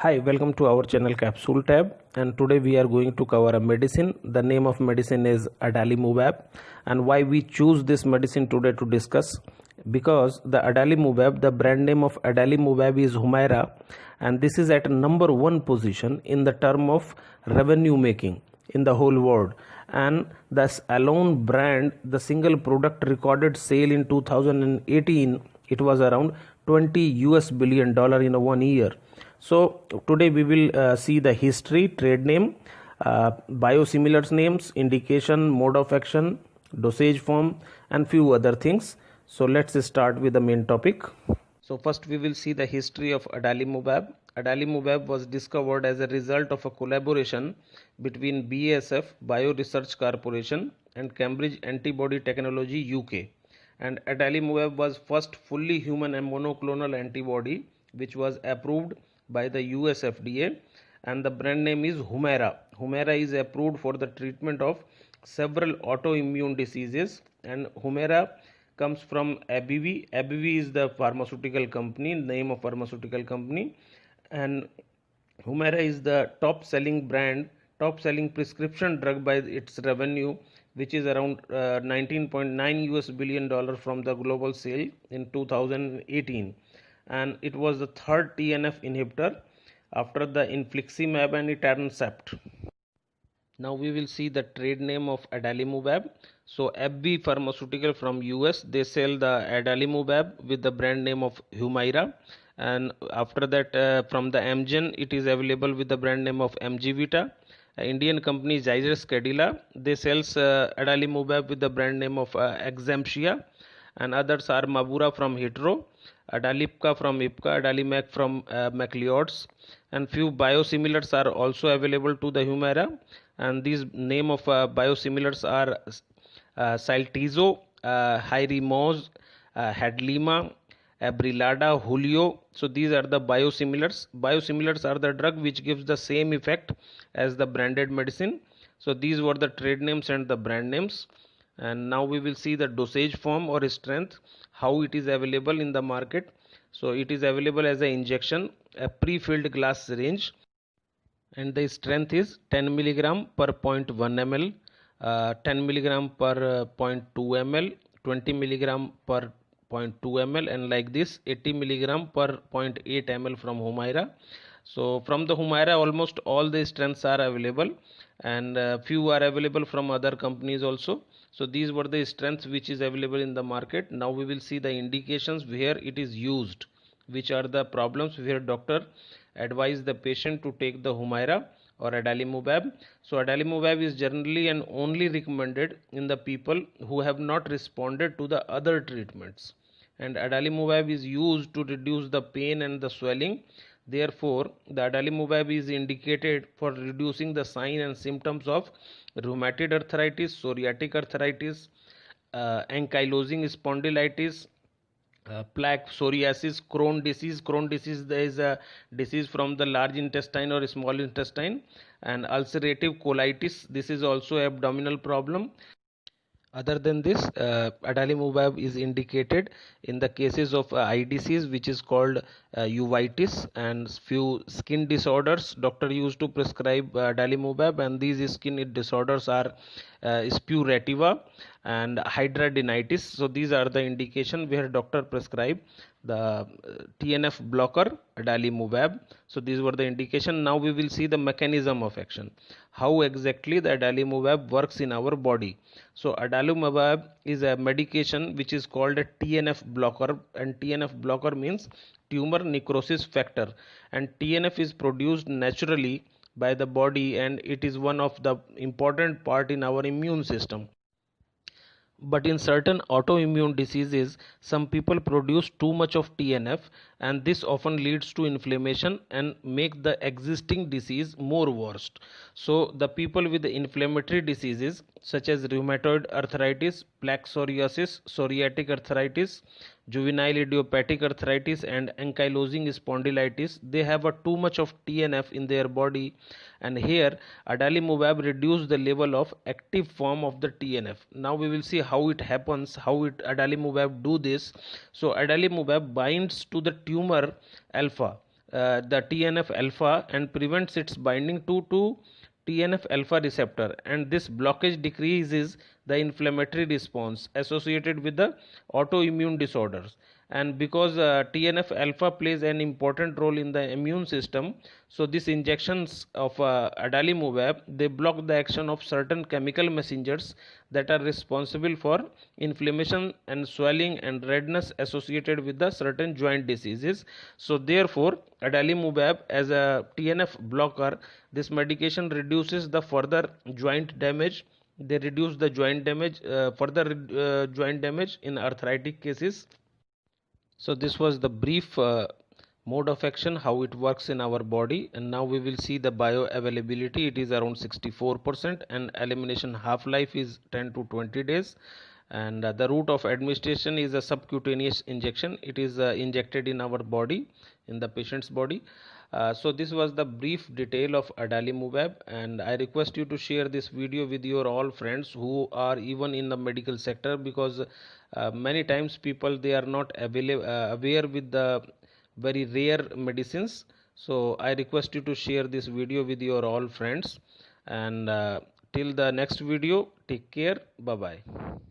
Hi, welcome to our channel Capsule Tab, and today we are going to cover a medicine. The name of medicine is adalimumab, and why we choose this medicine today to discuss, because the adalimumab, the brand name of adalimumab is Humira, and this is at number one position in the term of revenue making in the whole world. And this alone brand, the single product recorded sale in 2018, it was around 20 US billion dollar in a 1 year. So today we will see the history, trade name, biosimilars names, indication, mode of action, dosage form, and few other things. So let's start with the main topic. So first we will see the history of adalimumab. Adalimumab was discovered as a result of a collaboration between BASF Bio Research Corporation and Cambridge Antibody Technology UK. And adalimumab was first fully human and monoclonal antibody which was approved by the US FDA, and the brand name is Humira. Humira is approved for the treatment of several autoimmune diseases, and Humira comes from AbbVie. AbbVie is the pharmaceutical company, name of pharmaceutical company, and Humira is the top selling brand, top selling prescription drug by its revenue, which is around 19.9 US billion dollar from the global sale in 2018, and it was the third TNF inhibitor after the infliximab and etanercept. Now we will see the trade name of adalimumab. So AbbVie Pharmaceutical from US, they sell the adalimumab with the brand name of Humira, and after that from the Amgen it is available with the brand name of Amgevita. Indian company Zydus Cadila, they sells adalimumab with the brand name of Exemptia, and others are Mabura from Hitro, Adalipka from Ipca, Adalimac from MacLeod's, and few biosimilars are also available to the Humira, and these name of biosimilars are Saltizo, Hyrimoz, Hadlima, Abrilada, Julio. So these are the biosimilars. Biosimilars are the drug which gives the same effect as the branded medicine. So these were the trade names and the brand names. And now we will see the dosage form or strength, how it is available in the market. So it is available as an injection, a pre-filled glass syringe, and the strength is 10 milligram per 0.1 ml, 10 milligram per 0.2 ml, 20 milligram per 0.2 ml, and like this 80 milligram per 0.8 ml from Humira. So from the Humira almost all the strengths are available, and few are available from other companies also. So these were the strengths which is available in the market. Now we will see the indications where it is used, which are the problems where doctor advise the patient to take the Humira or adalimumab. So adalimumab is generally and only recommended in the people who have not responded to the other treatments, and adalimumab is used to reduce the pain and the swelling. Therefore the adalimumab is indicated for reducing the sign and symptoms of rheumatoid arthritis, psoriatic arthritis, ankylosing spondylitis, plaque psoriasis, Crohn disease, there is a disease from the large intestine or small intestine, and ulcerative colitis, this is also abdominal problem. Other than this, adalimumab is indicated in the cases of eye disease, which is called uveitis, and few skin disorders. Doctor used to prescribe adalimumab, and these skin disorders are spurativa and hidradenitis. So these are the indication where doctor prescribe the TNF blocker adalimumab. So these were the indication. Now we will see the mechanism of action, how exactly the adalimumab works in our body. So adalimumab is a medication which is called a TNF blocker, and TNF blocker means tumor necrosis factor, and TNF is produced naturally by the body, and it is one of the important part in our immune system. But in certain autoimmune diseases, some people produce too much of TNF, and this often leads to inflammation and make the existing disease more worse. So the people with the inflammatory diseases such as rheumatoid arthritis, plaque psoriasis, psoriatic arthritis, juvenile idiopathic arthritis, and ankylosing spondylitis, they have a too much of TNF in their body, and here adalimumab reduce the level of active form of the TNF. Now we will see how it happens, how it adalimumab do this. So adalimumab binds to the tumor alpha, the TNF alpha and prevents its binding to TNF alpha receptor, and this blockage decreases the inflammatory response associated with the autoimmune disorders. And because TNF alpha plays an important role in the immune system, so these injections of adalimumab, they block the action of certain chemical messengers that are responsible for inflammation and swelling and redness associated with the certain joint diseases. So therefore adalimumab as a TNF blocker, this medication reduces the further joint damage. They reduce the joint damage, further joint damage in arthritic cases. So this was the brief mode of action, how it works in our body, and now we will see the bioavailability. It is around 64% and elimination half life is 10 to 20 days. And the route of administration is a subcutaneous injection. It is injected in our body, in the patient's body. So this was the brief detail of adalimumab, and I request you to share this video with your all friends who are even in the medical sector, because many times people, they are not aware with the very rare medicines. So I request you to share this video with your all friends, and till the next video, take care, bye bye.